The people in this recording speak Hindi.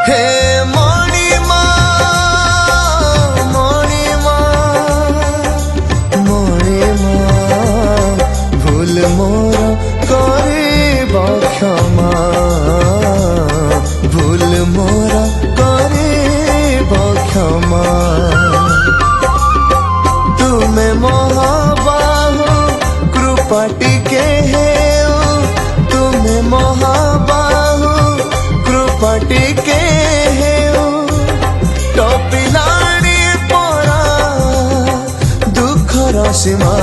हे मणिमा मणिमा मणिमा भूल मोर करिब क्षमा भूल मोर करिब क्षमा तुमे महाबाहु कृपा टिके हेउ तुमे महाबाहु कृपा टिके हेउ टपिलाणी परा दुखर सीमा।